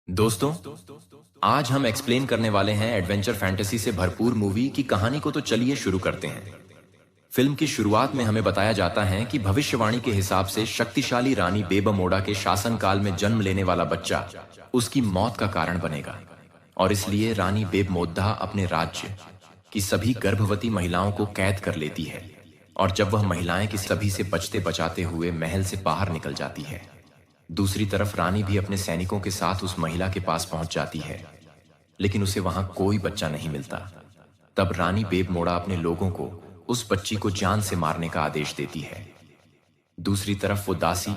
दोस्तों, आज हम एक्सप्लेन करने वाले हैं एडवेंचर फैंटेसी से भरपूर मूवी की कहानी को। तो चलिए शुरू करते हैं। फिल्म की शुरुआत में हमें बताया जाता है कि भविष्यवाणी के हिसाब से शक्तिशाली रानी बेबमोड़ा के शासनकाल में जन्म लेने वाला बच्चा उसकी मौत का कारण बनेगा, और इसलिए रानी बेबमोद्दा अपने राज्य की सभी गर्भवती महिलाओं को कैद कर लेती है। और जब वह महिलाएं कि सभी से बचते बचाते हुए महल से बाहर निकल जाती है, दूसरी तरफ रानी भी अपने सैनिकों के साथ उस महिला के पास पहुंच जाती है, लेकिन उसे वहां कोई बच्चा नहीं मिलता। तब रानी बेबमोड़ा अपने लोगों को उस बच्ची को जान से मारने का आदेश देती है। दूसरी तरफ वो दासी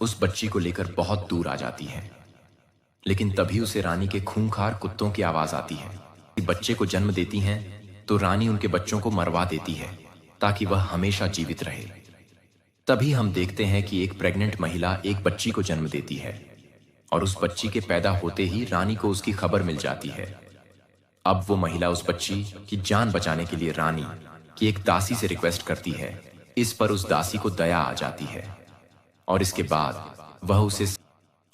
उस बच्ची को लेकर बहुत दूर आ जाती है, लेकिन तभी उसे रानी के खूंखार कुत्तों की आवाज आती है कि बच्चे को जन्म देती हैं, तो रानी उनके बच्चों को मरवा देती है ताकि वह हमेशा जीवित रहे। तभी हम देखते हैं कि एक प्रेग्नेंट महिला एक बच्ची को जन्म देती है, और उस बच्ची के पैदा होते ही रानी को उसकी खबर मिल जाती है। अब वो महिला उस बच्ची की जान बचाने के लिए रानी की एक दासी से रिक्वेस्ट करती है। इस पर उस दासी को दया आ जाती है, और इसके बाद वह उसे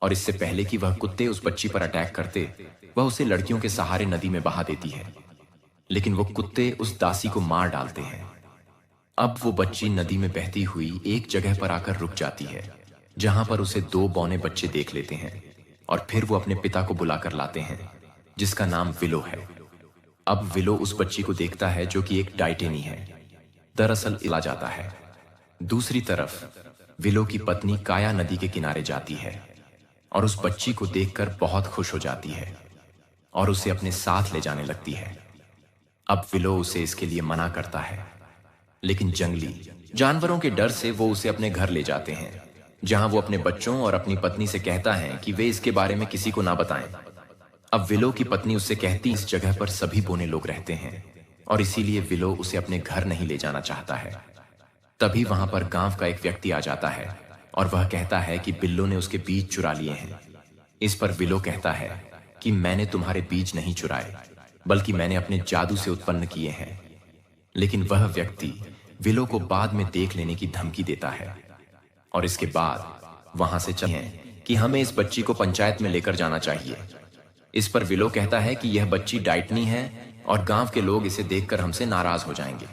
और इससे पहले कि वह कुत्ते उस बच्ची पर अटैक करते, वह उसे लड़कियों के सहारे नदी में बहा देती है, लेकिन वो कुत्ते उस दासी को मार डालते हैं। अब वो बच्ची नदी में बहती हुई एक जगह पर आकर रुक जाती है, जहां पर उसे दो बौने बच्चे देख लेते हैं, और फिर वो अपने पिता को बुलाकर लाते हैं, जिसका नाम विलो है। अब विलो उस बच्ची को देखता है जो कि एक डाइटेनी है, दरअसल इला जाता है। दूसरी तरफ विलो की पत्नी काया नदी के किनारे जाती है और उस बच्ची को देखकर बहुत खुश हो जाती है और उसे अपने साथ ले जाने लगती है। अब विलो उसे इसके लिए मना करता है, लेकिन जंगली जानवरों के डर से वो उसे अपने घर ले जाते हैं, जहां वो अपने बच्चों और अपनी पत्नी से कहता है कि वे इसके बारे में किसी को ना बताएं। अब विलो की पत्नी उससे कहती, इस जगह पर सभी बोने लोग रहते हैं और इसीलिए विलो उसे अपने घर नहीं ले जाना चाहता है। तभी वहां पर गांव का एक व्यक्ति आ जाता है और वह कहता है कि बिल्लो ने उसके बीज चुरा लिए हैं। इस पर विलो कहता है कि मैंने तुम्हारे बीज नहीं चुराए, बल्कि मैंने अपने जादू से उत्पन्न किए हैं। लेकिन वह व्यक्ति विलो को बाद में देख लेने की धमकी देता है, और इसके बाद वहां से चले कि हमें इस बच्ची को पंचायत में लेकर जाना चाहिए। इस पर विलो कहता है कि यह बच्ची डाइटनी है और गांव के लोग इसे देखकर हमसे नाराज हो जाएंगे।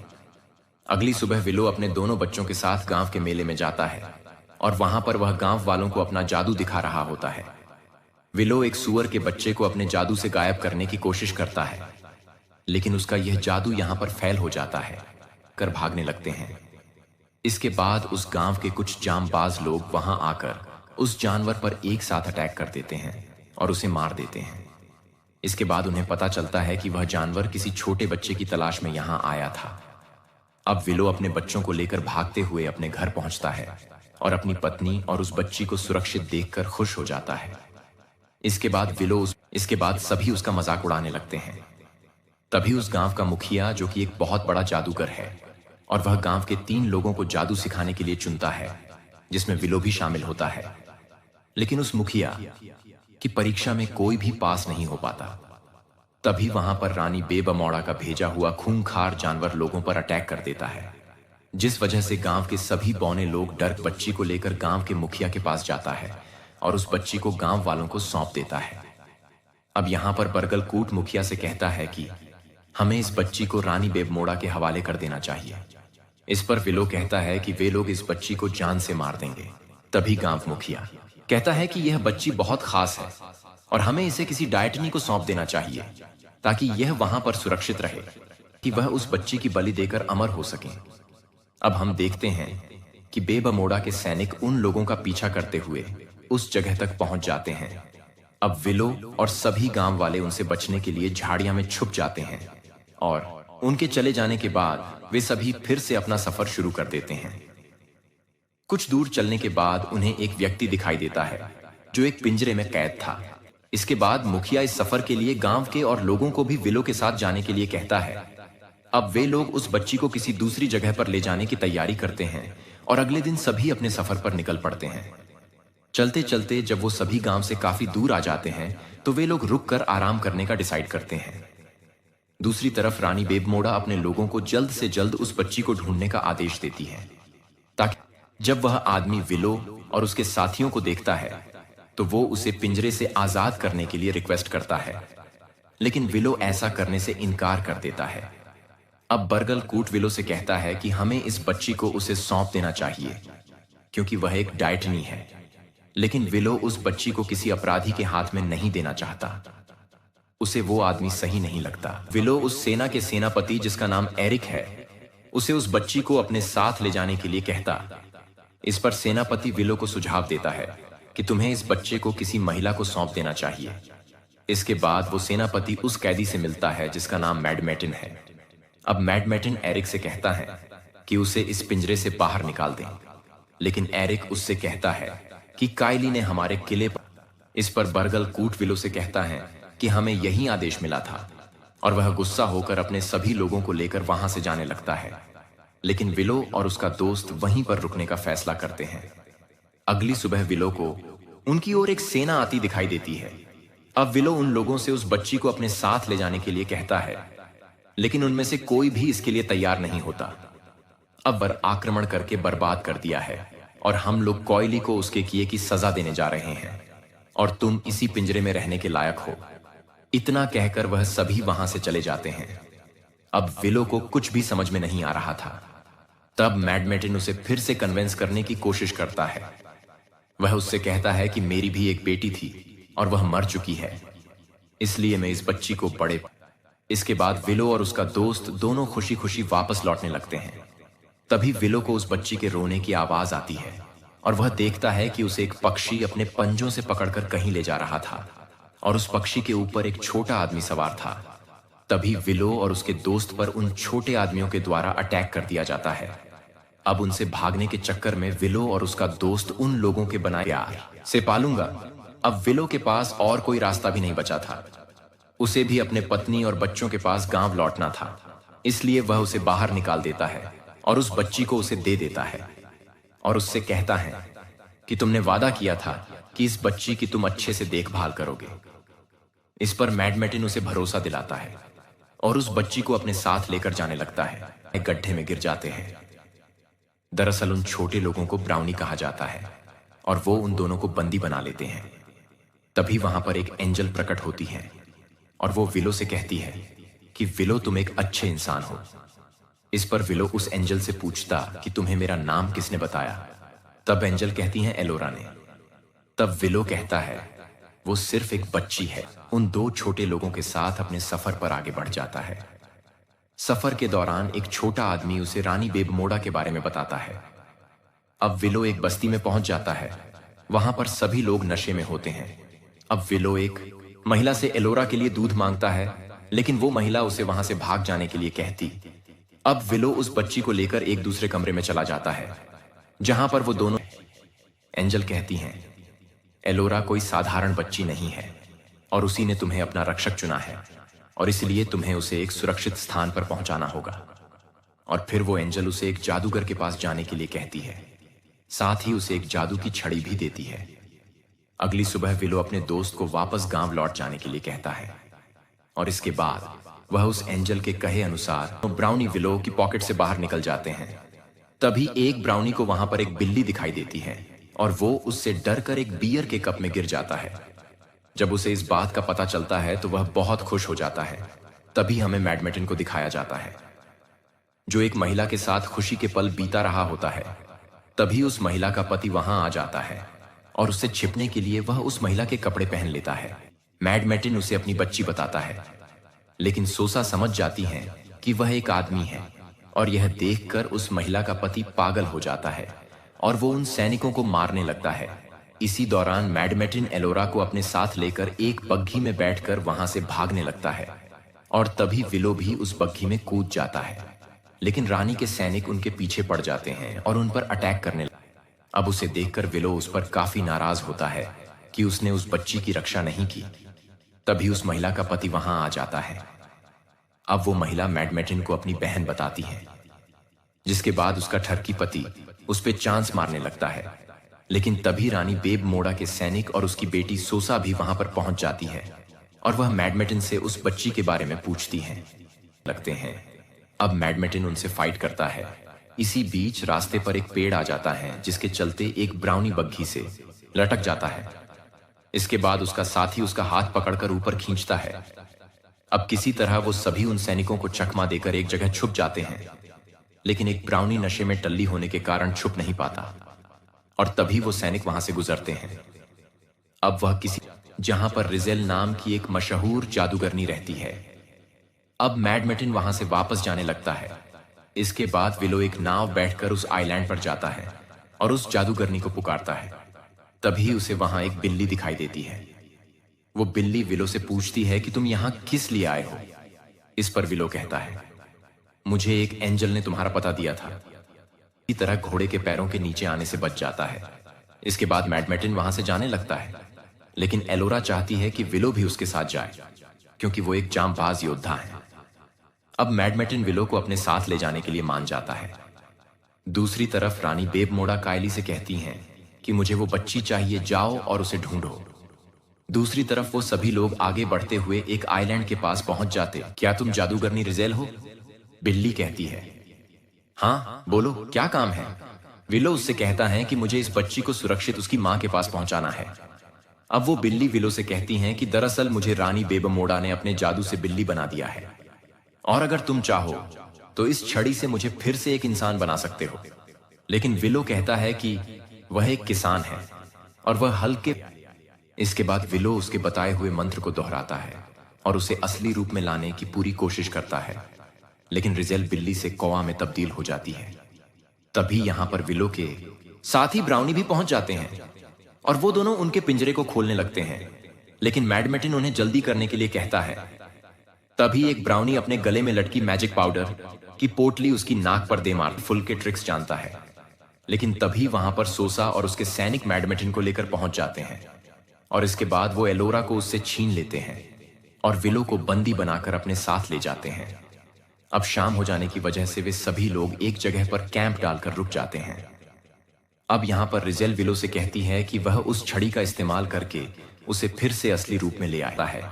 अगली सुबह विलो अपने दोनों बच्चों के साथ गांव के मेले में जाता है, और वहां पर वह गांव वालों को अपना जादू दिखा रहा होता है। विलो एक सूअर के बच्चे को अपने जादू से गायब करने की कोशिश करता है, लेकिन उसका यह जादू यहां पर फैल हो जाता है, कर भागने लगते हैं। इसके बाद उस गांव के कुछ जांबाज लोग वहां आकर उस जानवर पर एक साथ अटैक कर देते हैं और उसे मार देते हैं। इसके बाद उन्हें पता चलता है कि वह जानवर किसी छोटे बच्चे की तलाश में यहां आया था। अब विलो अपने बच्चों को लेकर भागते हुए अपने घर पहुंचता है और अपनी पत्नी और उस बच्ची को सुरक्षित देखकर खुश हो जाता है। इसके बाद सभी उसका मजाक उड़ाने लगते हैं। तभी उस गांव का मुखिया, जो कि एक बहुत बड़ा जादूगर है, और वह गांव के 3 लोगों को जादू सिखाने के लिए चुनता है, जिसमें विलो भी शामिल होता है। लेकिन उस मुखिया की परीक्षा में कोई भी पास नहीं हो पाता। तभी वहां पर रानी बेबमोड़ा का भेजा हुआ खूंखार जानवर लोगों पर अटैक कर देता है, जिस वजह से गांव के सभी बौने लोग डर बच्ची को लेकर गांव के मुखिया के पास जाता है और उस बच्ची को गांव वालों को सौंप देता है। अब यहां पर बरगलकूट मुखिया से कहता है कि हमें इस बच्ची को रानी बेबमोड़ा के हवाले कर देना चाहिए। इस पर विलो कहता है कि वे लोग इस बच्ची को जान से मार देंगे। तभी गांव मुखिया कहता है कि यह बच्ची बहुत खास है और हमें इसे किसी डाइटनी को सौंप देना चाहिए, ताकि यह वहां पर सुरक्षित रहे, कि वह उस बच्ची की बलि देकर अमर हो सके। अब हम देखते हैं कि बेबमोड़ा के सैनिक उन लोगों का पीछा करते हुए उस जगह तक पहुंच जाते हैं। अब विलो और सभी गांव वाले उनसे बचने के लिए झाड़ियां में छुप जाते हैं, और उनके चले जाने के बाद वे सभी फिर से अपना सफर शुरू कर देते हैं। कुछ दूर चलने के बाद उन्हें एक व्यक्ति दिखाई देता है जो एक पिंजरे में कैद था। इसके बाद मुखिया इस सफर के लिए गांव के और लोगों को भी विलो के साथ जाने के लिए कहता है। अब वे लोग उस बच्ची को किसी दूसरी जगह पर ले जाने की तैयारी करते हैं, और अगले दिन सभी अपने सफर पर निकल पड़ते हैं। चलते चलते जब वो सभी गांव से काफी दूर आ जाते हैं, तो वे लोग रुक कर आराम करने का डिसाइड करते हैं। दूसरी तरफ रानी बेबमोड़ा अपने लोगों को जल्द से जल्द उस बच्ची को ढूंढने का आदेश देती है, ताकि जब वह आदमी विलो और उसके साथियों को देखता है, तो वो उसे पिंजरे से आजाद करने के लिए रिक्वेस्ट करता है, लेकिन विलो ऐसा करने से इनकार कर देता है। अब बर्गल कूट विलो से कहता है कि हमें इस बच्ची को उसे सौंप देना चाहिए क्योंकि वह एक डायटनी है, लेकिन विलो उस बच्ची को किसी अपराधी के हाथ में नहीं देना चाहता। उसे वो आदमी सही नहीं लगता। विलो उस सेना के सेनापति जिसका नाम एरिक है, उसे उस बच्ची को अपने साथ ले जाने के लिए कहता। इस पर सेनापति विलो को सुझाव देता है कि तुम्हें इस बच्चे को किसी महिला को सौंप देना चाहिए। इसके बाद वो सेनापति उस कैदी से मिलता है जिसका नाम मैडमेटिन है। अब मैडमेटिन एरिक से कहता है कि उसे इस पिंजरे से बाहर निकाल दें, लेकिन एरिक उससे कहता है कि काइली ने हमारे किले पर। इस पर बर्गल कूट विलो से कहता है कि हमें यही आदेश मिला था, और वह गुस्सा होकर अपने सभी लोगों को लेकर वहां से जाने लगता है। लेकिन विलो और उसका दोस्त वहीं पर रुकने का फैसला करते हैं। अगली सुबह विलो को उनकी ओर एक सेना आती दिखाई देती है। अब विलो उन लोगों से उस बच्ची को अपने साथ ले जाने के लिए कहता है, लेकिन उनमें से कोई भी इसके लिए तैयार नहीं होता। अब वर आक्रमण करके बर्बाद कर दिया है और हम लोग कॉयली को उसके किए की सजा देने जा रहे हैं, और तुम इसी पिंजरे में रहने के लायक हो। इतना कहकर वह सभी वहां से चले जाते हैं। अब विलो को कुछ भी समझ में नहीं आ रहा था। तब मैडमेटिन उसे फिर से कन्विंस करने की कोशिश करता है। वह उससे कहता है कि मेरी भी एक बेटी थी और वह मर चुकी है, इसलिए मैं इस बच्ची को बड़े। इसके बाद विलो और उसका दोस्त दोनों खुशी खुशी वापस लौटने लगते हैं। तभी विलो को उस बच्ची के रोने की आवाज आती है और वह देखता है कि उसे एक पक्षी अपने पंजों से पकड़कर कहीं ले जा रहा था, और उस पक्षी के ऊपर एक छोटा आदमी सवार था। तभी विलो और उसके दोस्त पर उन छोटे आदमियों के द्वारा अटैक कर दिया जाता है। अब उनसे भागने के चक्कर में विलो और उसका दोस्त उन लोगों के बनाए यार से पालूंगा। अब विलो के पास और कोई रास्ता भी नहीं बचा था। उसे भी अपने पत्नी और बच्चों के पास गांव लौटना था, इसलिए वह उसे बाहर निकाल देता है और उस बच्ची को उसे दे देता है, और उससे कहता है कि तुमने वादा किया था कि इस बच्ची की तुम अच्छे से देखभाल करोगे। इस पर मैडमेटिन उसे भरोसा दिलाता है और उस बच्ची को अपने साथ लेकर जाने लगता है। एक गड्ढे में गिर जाते हैं। दरअसल उन छोटे लोगों को ब्राउनी कहा जाता है और वो उन दोनों को बंदी बना लेते हैं। तभी वहां पर एक एंजल प्रकट होती है और वो विलो से कहती है कि विलो तुम एक अच्छे इंसान हो। इस पर विलो उस एंजल से पूछता कि तुम्हें मेरा नाम किसने बताया। तब एंजल कहती हैं एलोरा ने। तब विलो कहता है वो सिर्फ एक बच्ची है। उन दो छोटे लोगों के साथ अपने सफर पर आगे बढ़ जाता है। सफर के दौरान एक छोटा आदमी उसे रानी बेबमोड़ा के बारे में बताता है। अब विलो एक बस्ती में पहुंच जाता है। वहां पर सभी लोग नशे में होते हैं। अब विलो एक महिला से एलोरा के लिए दूध मांगता है, लेकिन वो महिला उसे वहां से भाग जाने के लिए कहती। अब विलो उस बच्ची को लेकर एक दूसरे कमरे में चला जाता है जहां पर वो दोनों। एंजल कहती हैं एलोरा कोई साधारण बच्ची नहीं है और उसी ने तुम्हें अपना रक्षक चुना है, और इसलिए तुम्हें उसे एक सुरक्षित स्थान पर पहुंचाना होगा। और फिर वो एंजल उसे एक जादूगर के पास जाने के लिए कहती है, साथ ही उसे एक जादू की छड़ी भी देती है। अगली सुबह विलो अपने दोस्त को वापस गांव लौट जाने के लिए कहता है, और इसके बाद वह उस एंजल के कहे अनुसार ब्राउनी विलो की पॉकेट से बाहर निकल जाते हैं। तभी एक ब्राउनी को वहां पर एक बिल्ली दिखाई देती है और वो उससे डरकर एक बियर के कप में गिर जाता है। जब उसे इस बात का पता चलता है तो वह बहुत खुश हो जाता है। तभी हमें मैडमेटिन को दिखाया जाता है जो एक महिला के साथ खुशी के पल बीता रहा होता है। तभी उस महिला का पति वहां आ जाता है और उससे छिपने के लिए वह उस महिला के कपड़े पहन लेता है। मैडमेटिन उसे अपनी बच्ची बताता है, लेकिन सोसा समझ जाती है कि वह एक आदमी है, और यह देखकर उस महिला का पति पागल हो जाता है और वो उन सैनिकों को मारने लगता है। इसी दौरान मैडमेटिन एलोरा को अपने साथ लेकर एक बग्घी में बैठकर वहां से भागने लगता है, और तभी विलो भी उस बग्घी में कूद जाता है। लेकिन रानी के सैनिक उनके पीछे पड़ जाते हैं और उन पर अटैक करने लगते हैं। अब उसे देखकर विलो उस पर काफी नाराज होता है कि उसने उस बच्ची की रक्षा नहीं की। तभी उस महिला का पति वहां आ जाता है। अब वो महिला मैडमेटिन को अपनी बहन बताती है, जिसके बाद उसका ठरकी पति उस पे चांस मारने लगता है। लेकिन तभी रानी बेबमोड़ा के सैनिक और उसकी बेटी सोसा भी वहां पर पहुंच जाती है, और वह मैडमेटिन से उस बच्ची के बारे में पूछती हैं लगते हैं। अब मैडमेटिन उनसे फाइट करता है। इसी बीच रास्ते पर एक पेड़ आ जाता है जिसके चलते एक ब्राउनी बग्घी से लटक जाता है। इसके बाद उसका साथी उसका हाथ पकड़कर ऊपर खींचता है। अब किसी तरह वो सभी उन सैनिकों को चकमा देकर एक जगह छुप जाते हैं, लेकिन एक ब्राउनी नशे में टल्ली होने के कारण छुप नहीं पाता और तभी वो सैनिक वहां से गुजरते हैं। अब वह किसी जहां पर रिजेल नाम की एक मशहूर जादूगरनी रहती है। अब मैडमेटिन वहां से वापस जाने लगता है। इसके बाद विलो एक नाव बैठकर उस आइलैंड पर जाता है और उस जादूगरनी को पुकारता है। तभी उसे वहां एक बिल्ली दिखाई देती है। वो बिल्ली विलो से पूछती है कि तुम यहां किस लिए आए हो। इस पर विलो कहता है, मुझे एक एंजल ने तुम्हारा पता दिया था। इसी तरह घोड़े के पैरों के नीचे आने से बच जाता है। इसके बाद मैडमेटिन वहां से जाने लगता है, लेकिन एलोरा चाहती है कि विलो भी उसके साथ जाए, क्योंकि वो एक जांबाज योद्धा है। अब मैडमेटिन विलो को अपने साथ ले जाने के लिए मान जाता है। दूसरी तरफ रानी बेबमोड़ा कायली से कहती हैं कि मुझे वो बच्ची चाहिए, जाओ और उसे ढूंढो। दूसरी तरफ वो सभी लोग आगे बढ़ते हुए एक आइलैंड के पास पहुंच जाते। क्या तुम जादूगरनी रिजेल हो? बिल्ली कहती है, हाँ बोलो, क्या काम है? विलो उससे कहता है कि मुझे इस बच्ची को सुरक्षित उसकी मां के पास पहुंचाना है। अब वो बिल्ली विलो से कहती हैं कि दरअसल मुझे रानी बेबमोड़ा ने अपने जादू से बिल्ली बना दिया है, और अगर तुम चाहो तो इस छड़ी से मुझे फिर से एक इंसान बना सकते हो। लेकिन विलो कहता है कि वह एक किसान है और वह हल्के। इसके बाद विलो उसके बताए हुए मंत्र को दोहराता है और उसे असली रूप में लाने की पूरी कोशिश करता है, लेकिन रिजेल बिल्ली से कौवा में तब्दील हो जाती है। तभी यहां पर विलो के साथ ही ब्राउनी भी पहुंच जाते हैं और वो दोनों उनके पिंजरे को खोलने लगते हैं, लेकिन मैडमेटिन उन्हें जल्दी करने के लिए कहता है। तभी एक ब्राउनी अपने गले में लटकी मैजिक पाउडर की पोटली उसकी नाक पर दे मार फुल के ट्रिक्स जानता है। लेकिन तभी वहां पर सोसा और उसके सैनिक मैडमेटिन को लेकर पहुंच जाते हैं और इसके बाद वो एलोरा को उससे छीन लेते हैं और विलो को बंदी बनाकर अपने साथ ले जाते हैं। अब शाम हो जाने की वजह से वे सभी लोग एक जगह पर कैंप डालकर रुक जाते हैं। अब यहां पर रिजेल विलो से कहती है कि वह उस छड़ी का इस्तेमाल करके उसे फिर से असली रूप में ले आता है,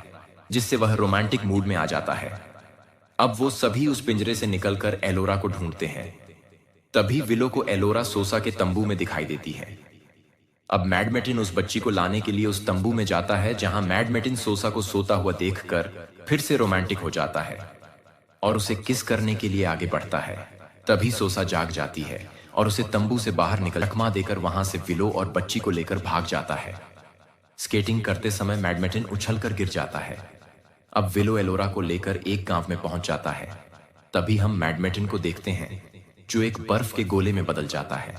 जिससे वह रोमांटिक मूड में आ जाता है। अब वो सभी उस पिंजरे से निकलकर एलोरा को ढूंढते हैं। तभी विलो को एलोरा सोसा के तंबू में दिखाई देती है। अब मैडमेटिन उस बच्ची को लाने के लिए उस तंबू में जाता है, जहां मैडमेटिन सोसा को सोता हुआ देखकर फिर से रोमांटिक हो जाता है और उसे किस करने के लिए आगे बढ़ता है। तभी सोसा जाग जाती है और उसे तंबू से बाहर निकल चकमा देकर वहां से विलो और बच्ची को लेकर भाग जाता है। स्केटिंग करते समय मैडमेटिन उछलकर गिर जाता है। अब विलो एलोरा को लेकर एक गांव में पहुंच जाता है। तभी हम मैडमेटिन को देखते हैं, जो एक बर्फ के गोले में बदल जाता है।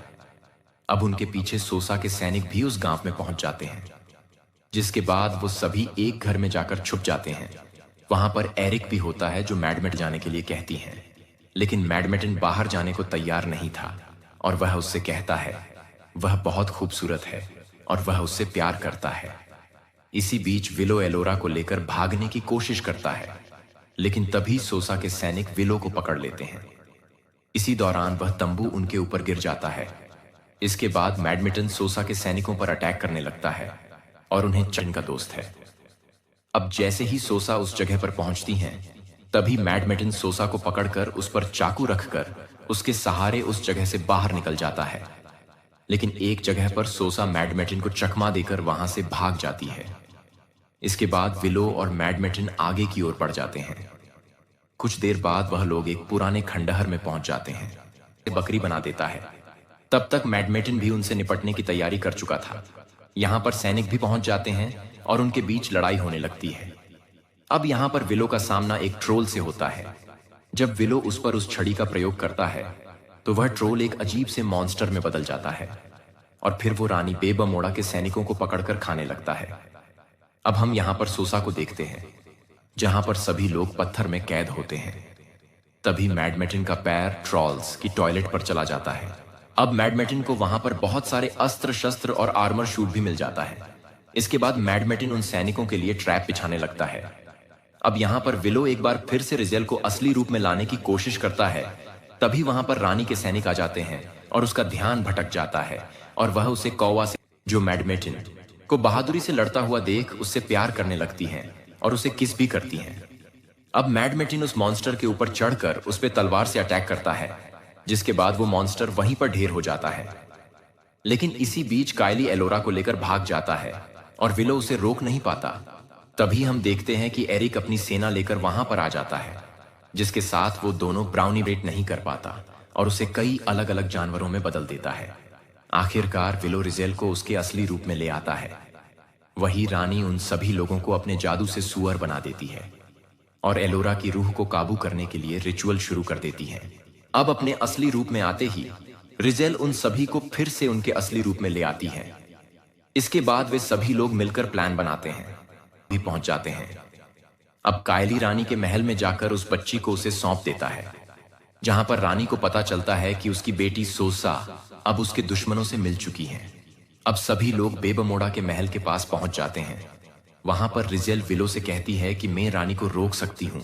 अब उनके पीछे सोसा के सैनिक भी उस गांव में पहुंच जाते हैं, जिसके बाद वो सभी एक घर में जाकर छुप जाते हैं। वहां पर एरिक भी होता है, जो मैडमेट जाने के लिए कहती हैं, लेकिन मैडमेटिन बाहर जाने को तैयार नहीं था और वह उससे कहता है वह बहुत खूबसूरत है और वह उससे प्यार करता है। इसी बीच विलो एलोरा को लेकर भागने की कोशिश करता है, लेकिन तभी सोसा के सैनिक विलो को पकड़ लेते हैं। इसी दौरान वह तंबू उनके ऊपर गिर जाता है। इसके बाद मैडमेटिन सोसा के सैनिकों पर अटैक करने लगता है और उन्हें चन का दोस्त है। अब जैसे ही सोसा उस जगह पर पहुंचती हैं, तभी मैडमेटिन सोसा को पकड़कर उस पर चाकू रखकर उसके सहारे उस जगह से बाहर निकल जाता है। लेकिन एक जगह पर सोसा मैडमेटिन को चकमा देकर वहां से भाग जाती है। इसके बाद विलो और मैडमेटिन आगे की ओर बढ़ जाते हैं। कुछ देर बाद वह लोग एक पुराने खंडहर में पहुंच जाते हैं। बकरी बना देता है। तब तक मैडमेटिन भी उनसे निपटने की तैयारी कर चुका था। यहां पर सैनिक भी पहुंच जाते हैं और उनके बीच लड़ाई होने लगती है। अब यहां पर विलो का सामना एक ट्रोल से होता है। जब विलो उस पर उस छड़ी का प्रयोग करता है, तो वह ट्रोल एक अजीब से मॉन्स्टर में बदल जाता है और फिर वो रानी बेबमोड़ा के सैनिकों को पकड़कर खाने लगता है। अब हम यहां पर सोसा को देखते हैं, जहां पर सभी लोग पत्थर में कैद होते हैं। तभी मैडमेटिन का पैर ट्रॉल्स की टॉयलेट पर चला जाता है। अब मैडमेटिन को वहां पर बहुत सारे अस्त्र शस्त्र और आर्मर शूट भी मिल जाता है। इसके बाद मैडमेटिन उन सैनिकों के लिए ट्रैप बिछाने लगता है। अब यहां पर विलो एक बार फिर से रिजेल को असली रूप में लाने की कोशिश करता है। तभी वहां पर रानी के सैनिक आ जाते हैं और उसका ध्यान भटक जाता है और वह उसे कौवा से, जो मैडमेटिन को बहादुरी से लड़ता हुआ देख उससे प्यार करने लगती हैं और उसे किस भी करती हैं। अब मैडमेटिन उस मॉन्स्टर के ऊपर चढ़कर उस पर तलवार से अटैक करता है, जिसके बाद वो मॉन्स्टर वहीं पर ढेर हो जाता है। लेकिन इसी बीच कायली एलोरा को लेकर भाग जाता है और विलो उसे रोक नहीं पाता। तभी हम देखते हैं कि एरिक अपनी सेना लेकर वहां पर आ जाता है, जिसके साथ वो दोनों ब्राउनी वेट नहीं कर पाता और उसे कई अलग अलग जानवरों में बदल देता है। आखिरकार विलो रिजेल को उसके असली रूप में ले आता है। वही रानी उन सभी लोगों को अपने जादू से सुअर बना देती है और एलोरा की रूह को काबू करने के लिए रिचुअल शुरू कर देती है। अब अपने असली रूप में आते ही रिजेल उन सभी को फिर से उनके असली रूप में ले आती है। इसके बाद वे सभी लोग मिलकर प्लान बनाते हैं, भी पहुंच जाते हैं। अब कायली रानी के महल में जाकर उस बच्ची को उसे सौंप देता है, जहां पर रानी को पता चलता है कि उसकी बेटी सोसा अब उसके दुश्मनों से मिल चुकी है। अब सभी लोग बेबमोड़ा के महल के पास पहुंच जाते हैं। वहां पर रिजेल विलो से कहती है कि मैं रानी को रोक सकती हूं,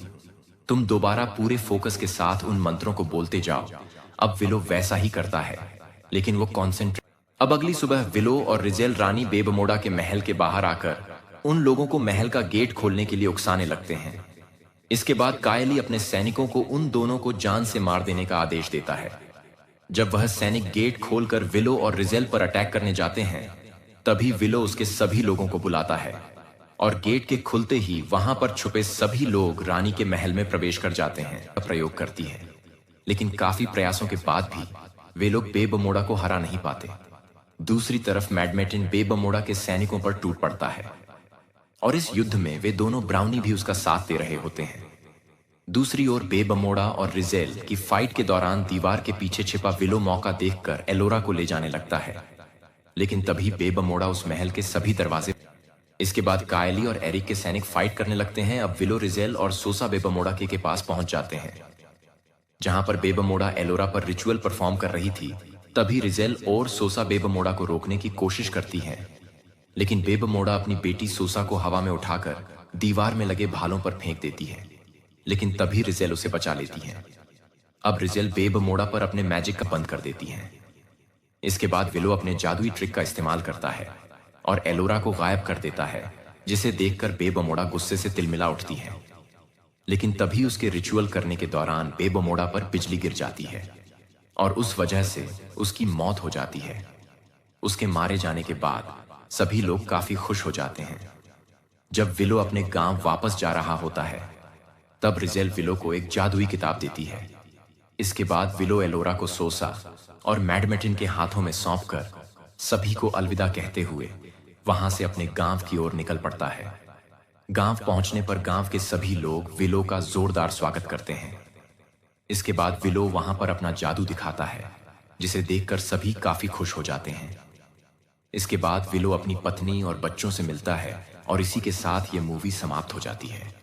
तुम दोबारा पूरे फोकस के साथ उन मंत्रों को बोलते जाओ। अब विलो वैसा ही करता है, लेकिन वो कॉन्सेंट्रेट। अब अगली सुबह विलो और रिजेल रानी बेबमोड़ा के महल के बाहर आकर उन लोगों को महल का गेट खोलने के लिए उकसाने लगते हैं। इसके बाद कायली अपने सैनिकों को उन दोनों को जान से मार देने का आदेश देता है। जब वह सैनिक गेट खोलकर विलो और रिजेल पर अटैक करने जाते हैं, तभी विलो उसके सभी लोगों को बुलाता है और गेट के खुलते ही वहां पर छुपे सभी लोग रानी के महल में प्रवेश कर जाते हैं। प्रयोग करती है, लेकिन काफी प्रयासों के बाद भी वे लोग बेबमोड़ा को हरा नहीं पाते। दूसरी तरफ मैडमेटिन बेबमोड़ा के सैनिकों पर टूट पड़ता है और इस युद्ध में वे दोनों ब्राउनी भी उसका साथ दे रहे होते हैं। दूसरी ओर बेबमोड़ा और रिजेल की फाइट के दौरान दीवार के पीछे छिपा विलो मौका देखकर एलोरा को ले जाने लगता है, लेकिन तभी बेबमोड़ा उस महल के सभी दरवाजे। इसके बाद कायली और एरिक के सैनिक फाइट करने लगते हैं। अब विलो रिजेल और सोसा बेबमोड़ा के पास पहुंच जाते हैं, जहां पर बेबमोड़ा एलोरा पर रिचुअल परफॉर्म कर रही थी। तभी रिजेल और सोसा बेबमोड़ा को रोकने की कोशिश करती है, लेकिन बेबमोड़ा अपनी बेटी सोसा को हवा में उठाकर दीवार में लगे भालों पर फेंक देती है, लेकिन तभी रिजेल उसे बचा लेती है। अब रिजेल बेबमोड़ा पर अपने मैजिक का बंद कर देती है। इसके बाद विलो अपने जादुई ट्रिक का इस्तेमाल करता है और एलोरा को गायब कर देता है, जिसे देखकर बेबमोड़ा गुस्से से तिलमिला उठती है। लेकिन तभी उसके रिचुअल करने के दौरान बेबमोड़ा पर बिजली गिर जाती है और उस वजह से उसकी मौत हो जाती है। उसके मारे जाने के बाद सभी लोग काफी खुश हो जाते हैं। जब विलो अपने गांव वापस जा रहा होता है, तब रिजेल विलो को एक जादुई किताब देती है। इसके बाद विलो एलोरा को सोसा और मैडमेटिन के हाथों में सौंपकर सभी को अलविदा कहते हुए वहां से अपने गांव की ओर निकल पड़ता है। गांव पहुंचने पर गांव के सभी लोग विलो का जोरदार स्वागत करते हैं। इसके बाद विलो वहां पर अपना जादू दिखाता है, जिसे देखकर सभी काफी खुश हो जाते हैं। इसके बाद विलो अपनी पत्नी और बच्चों से मिलता है और इसी के साथ ये मूवी समाप्त हो जाती है।